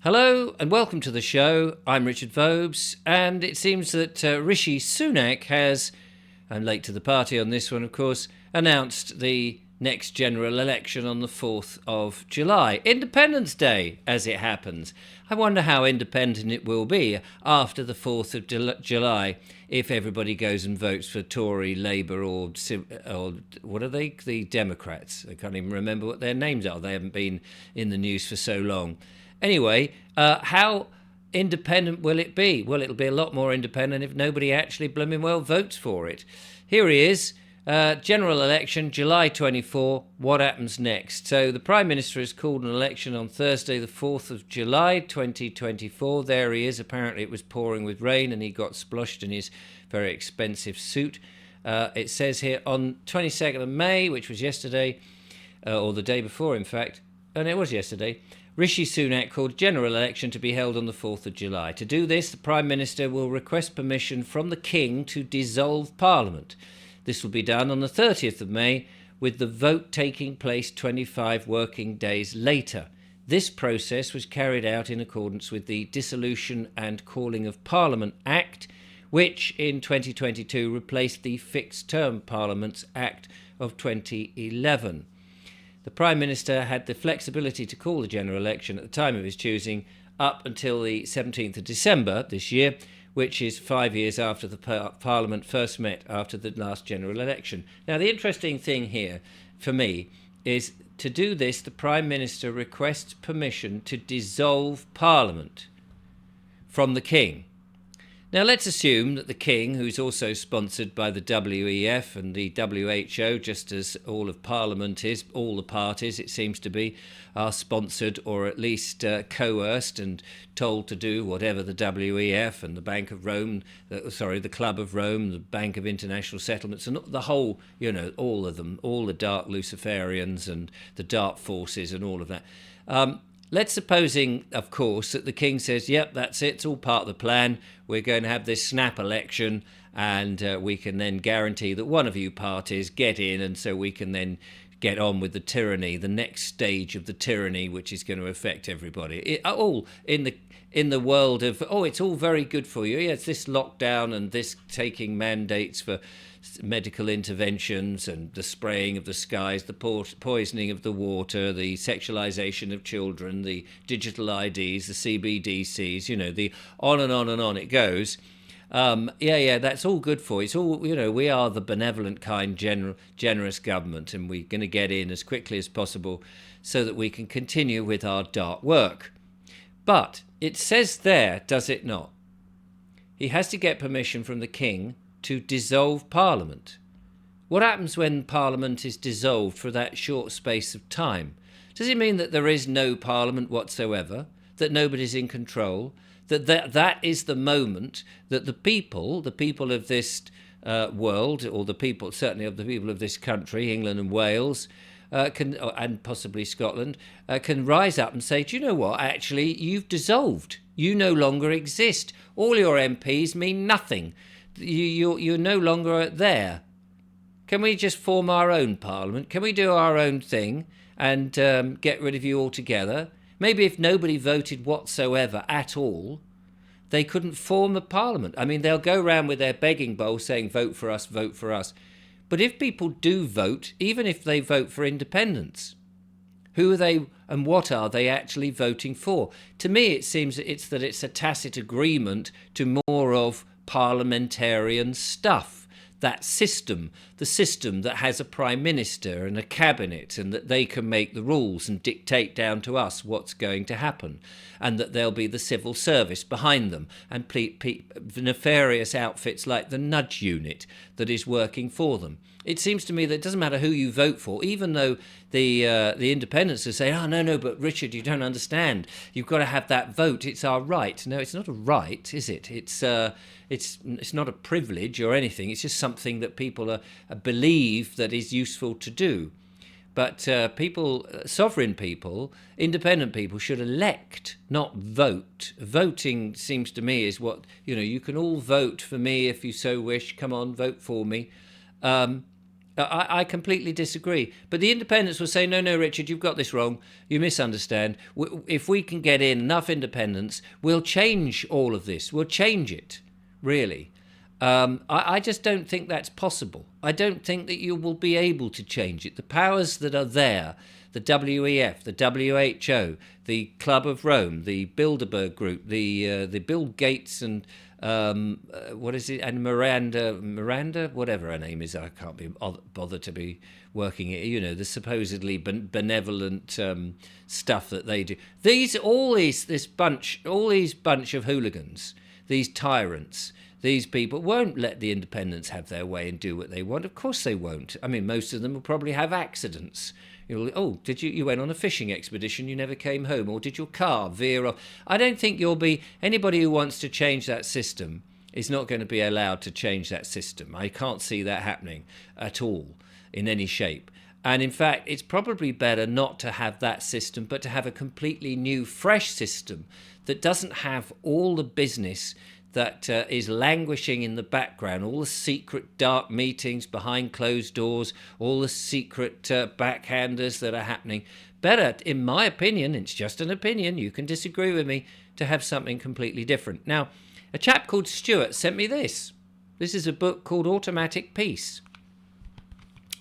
Hello and welcome to the show. I'm Richard Vobes, and it seems that Rishi Sunak has, I'm late to the party on this one of course, announced the next general election on the 4th of July. Independence Day, as it happens. I wonder how independent it will be after the 4th of July if everybody goes and votes for Tory, Labour or what are they? The Democrats. I can't even remember what their names are. They haven't been in the news for so long. Anyway, how independent will it be? Well, it'll be a lot more independent if nobody actually blooming well votes for it. Here he is. General election, July 24. What happens next? So the Prime Minister has called an election on Thursday, the 4th of July, 2024. There he is. Apparently it was pouring with rain and he got splashed in his very expensive suit. It says here on 22nd of May, which was yesterday, or the day before, in fact, and it was yesterday, Rishi Sunak called general election to be held on the 4th of July. To do this, the Prime Minister will request permission from the King to dissolve Parliament. This will be done on the 30th of May, with the vote taking place 25 working days later. This process was carried out in accordance with the Dissolution and Calling of Parliament Act, which in 2022 replaced the Fixed Term Parliaments Act of 2011. The Prime Minister had the flexibility to call the general election at the time of his choosing up until the 17th of December this year, which is 5 years after the Parliament first met after the last general election. Now, the interesting thing here for me is to do this, the Prime Minister requests permission to dissolve Parliament from the King. Now, let's assume that the King, who's also sponsored by the WEF and the WHO, just as all of Parliament is, all the parties, it seems to be, are sponsored or at least coerced and told to do whatever the WEF and the Bank of Rome, the Club of Rome, the Bank of International Settlements, and the whole, all of them, all the dark Luciferians and the dark forces and all of that. Let's supposing, of course, that the King says, yep, that's it, it's all part of the plan. We're going to have this snap election and we can then guarantee that one of you parties get in, and so we can then get on with the tyranny, the next stage of the tyranny, which is going to affect everybody. All in the world of, it's all very good for you. Yeah, it's this lockdown and this taking mandates for medical interventions and the spraying of the skies, the poisoning of the water, the sexualization of children, the digital IDs, the CBDCs, the on and on and on it goes. That's all good for you. It's all, we are the benevolent, kind, generous government, and we're going to get in as quickly as possible so that we can continue with our dark work. But it says there, does it not? He has to get permission from the King to dissolve Parliament. What happens when Parliament is dissolved for that short space of time? Does it mean that there is no Parliament whatsoever, that nobody's in control, that is the moment that the people of this world, or the people, certainly of the people of this country, England and Wales, and possibly Scotland, can rise up and say, do you know what, actually, you've dissolved. You no longer exist. All your MPs mean nothing. You're no longer there. Can we just form our own parliament? Can we do our own thing and get rid of you altogether? Maybe if nobody voted whatsoever at all, they couldn't form a parliament. I mean, they'll go around with their begging bowl saying, vote for us, vote for us. But if people do vote, even if they vote for independence, who are they and what are they actually voting for? To me, it seems that it's a tacit agreement to more of parliamentarian stuff. That system, the system that has a prime minister and a cabinet, and that they can make the rules and dictate down to us what's going to happen, and that there'll be the civil service behind them and nefarious outfits like the Nudge Unit that is working for them. It seems to me that it doesn't matter who you vote for, even though the independents are saying, no, but Richard, you don't understand. You've got to have that vote. It's our right. No, it's not a right, is it? It's not a privilege or anything. It's just something that people believe that is useful to do. But sovereign people, independent people should elect, not vote. Voting seems to me is what, you can all vote for me if you so wish. Come on, vote for me. I completely disagree. But the independents will say, no, Richard, you've got this wrong. You misunderstand. If we can get in enough independents, we'll change all of this. We'll change it, really. I just don't think that's possible. I don't think that you will be able to change it. The powers that are there, the WEF, the WHO, the Club of Rome, the Bilderberg Group, the Bill Gates and what is it? And Miranda, whatever her name is, I can't be bothered to be working it. You know, the supposedly benevolent stuff that they do. All these bunch of hooligans, these tyrants. These people won't let the independents have their way and do what they want. Of course they won't. I mean, most of them will probably have accidents. Did you went on a fishing expedition, you never came home, or did your car veer off? I don't think anybody who wants to change that system is not going to be allowed to change that system. I can't see that happening at all in any shape. And in fact, it's probably better not to have that system, but to have a completely new, fresh system that doesn't have all the business that is languishing in the background, all the secret dark meetings behind closed doors, all the secret backhanders that are happening. Better, in my opinion, it's just an opinion, you can disagree with me, to have something completely different. Now, a chap called Stuart sent me this. This is a book called Automatic Peace.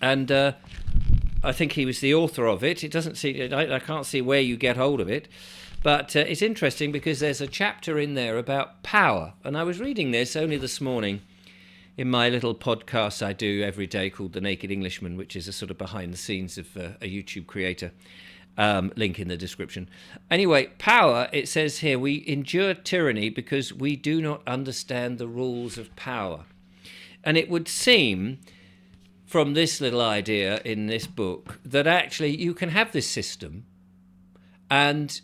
And I think he was the author of it. It doesn't see, I can't see where you get hold of it. But it's interesting because there's a chapter in there about power. And I was reading this only this morning in my little podcast I do every day called The Naked Englishman, which is a sort of behind the scenes of a YouTube creator. Link in the description. Anyway, power, it says here, we endure tyranny because we do not understand the rules of power. And it would seem from this little idea in this book that actually you can have this system and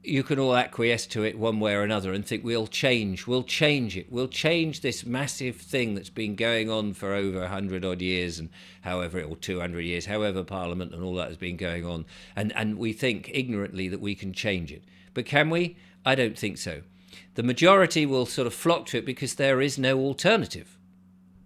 you can all acquiesce to it one way or another and think we'll change it. We'll change this massive thing that's been going on for over 100 odd years and or 200 years, however Parliament and all that has been going on. And we think ignorantly that we can change it. But can we? I don't think so. The majority will sort of flock to it because there is no alternative.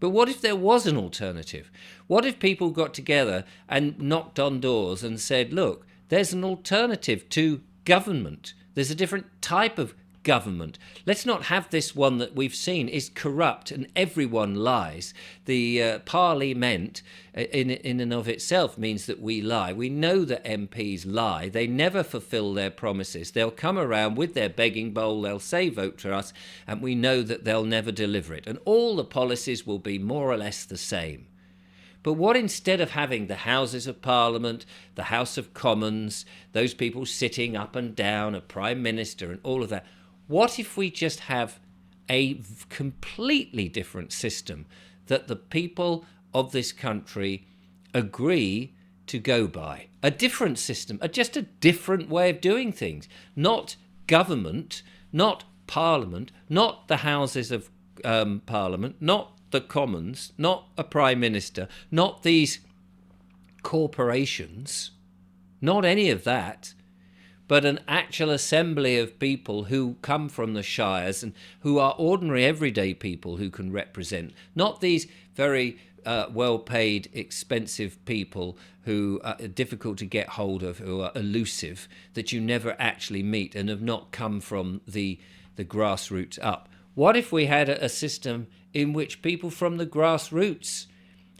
But what if there was an alternative? What if people got together and knocked on doors and said, look, there's an alternative to government. There's a different type of government. Let's not have this one that we've seen is corrupt and everyone lies. The Parliament in and of itself means that we lie. We know that MPs lie. They never fulfill their promises. They'll come around with their begging bowl. They'll say vote for us, and we know that they'll never deliver it. And all the policies will be more or less the same. But what instead of having the Houses of Parliament, the House of Commons, those people sitting up and down, a Prime Minister and all of that, what if we just have a completely different system that the people of this country agree to go by? A different system, just a different way of doing things. Not government, not Parliament, not the Houses of Parliament, not the Commons, not a Prime Minister, not these corporations, not any of that, but an actual assembly of people who come from the shires and who are ordinary everyday people who can represent, not these very well-paid, expensive people who are difficult to get hold of, who are elusive, that you never actually meet and have not come from the grassroots up. What if we had a system in which people from the grassroots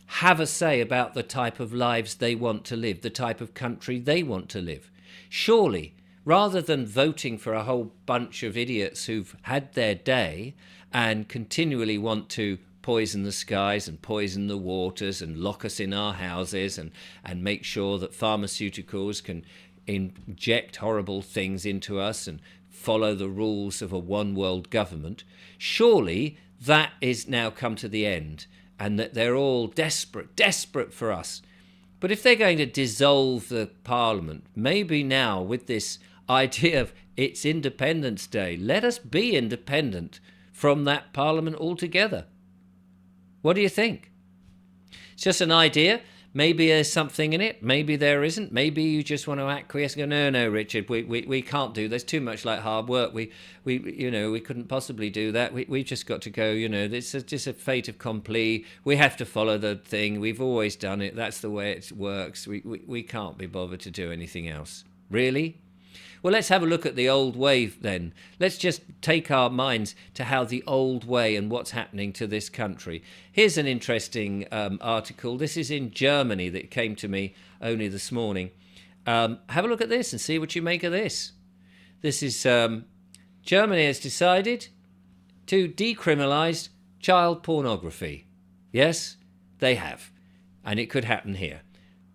have a say about the type of lives they want to live, the type of country they want to live? Surely, rather than voting for a whole bunch of idiots who've had their day and continually want to poison the skies and poison the waters and lock us in our houses and make sure that pharmaceuticals can inject horrible things into us and follow the rules of a one world government, surely that is now come to the end and that they're all desperate for us. But if they're going to dissolve the Parliament, maybe now with this idea of it's Independence Day, let us be independent from that Parliament altogether. What do you think? It's just an idea. Maybe there's something in it. Maybe there isn't. Maybe you just want to acquiesce and go, no, Richard, we can't do. There's too much like hard work. We couldn't possibly do that. We've just got to go. This is just a fait accompli. We have to follow the thing. We've always done it. That's the way it works. We can't be bothered to do anything else. Really? Well, let's have a look at the old way then. Let's just take our minds to how the old way and what's happening to this country. Here's an interesting article. This is in Germany that came to me only this morning. Have a look at this and see what you make of this. This is Germany has decided to decriminalise child pornography. Yes, they have. And it could happen here.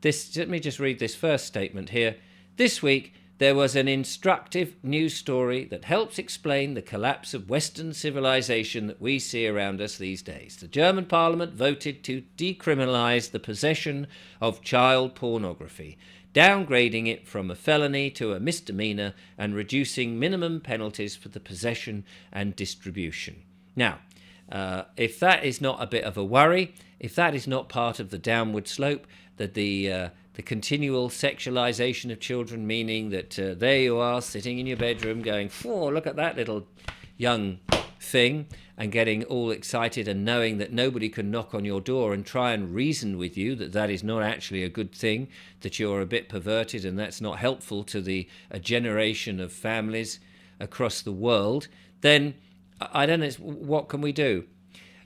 Let me just read this first statement here. This week, there was an instructive news story that helps explain the collapse of Western civilization that we see around us these days. The German parliament voted to decriminalise the possession of child pornography, downgrading it from a felony to a misdemeanour and reducing minimum penalties for the possession and distribution. Now, if that is not a bit of a worry, if that is not part of the downward slope, that the continual sexualization of children, meaning that there you are sitting in your bedroom going, oh, look at that little young thing, and getting all excited and knowing that nobody can knock on your door and try and reason with you that that is not actually a good thing, that you're a bit perverted and that's not helpful to a generation of families across the world, then I don't know, what can we do?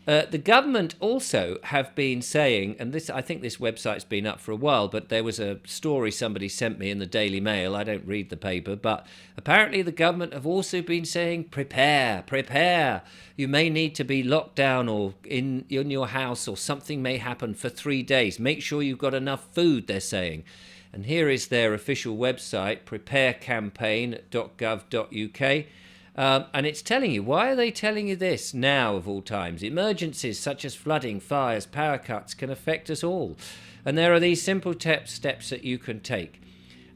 The government also have been saying, and this, I think this website's been up for a while, but there was a story somebody sent me in the Daily Mail. I don't read the paper, but apparently the government have also been saying, prepare. You may need to be locked down or in your house, or something may happen for 3 days. Make sure you've got enough food, they're saying. And here is their official website, preparecampaign.gov.uk. And it's telling you, why are they telling you this now of all times? Emergencies such as flooding, fires, power cuts can affect us all. And there are these simple steps that you can take.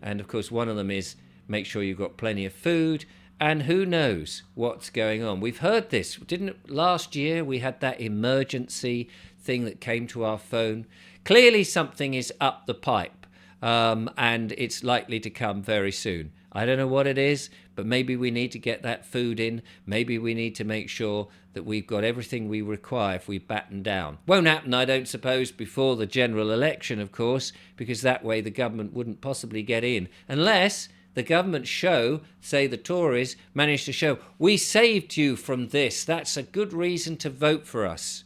And of course, one of them is make sure you've got plenty of food. And who knows what's going on? We've heard this. Last year we had that emergency thing that came to our phone? Clearly something is up the pipe. And it's likely to come very soon. I don't know what it is, but maybe we need to get that food in. Maybe we need to make sure that we've got everything we require if we batten down. Won't happen, I don't suppose, before the general election, of course, because that way the government wouldn't possibly get in. Unless the government say the Tories, manage to show, we saved you from this. That's a good reason to vote for us.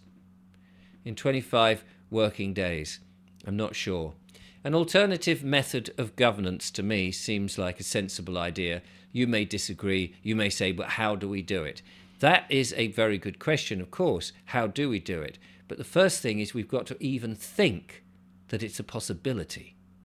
In 25 working days. I'm not sure. An alternative method of governance to me seems like a sensible idea. You may disagree. You may say, but how do we do it? That is a very good question, of course. How do we do it? But the first thing is we've got to even think that it's a possibility.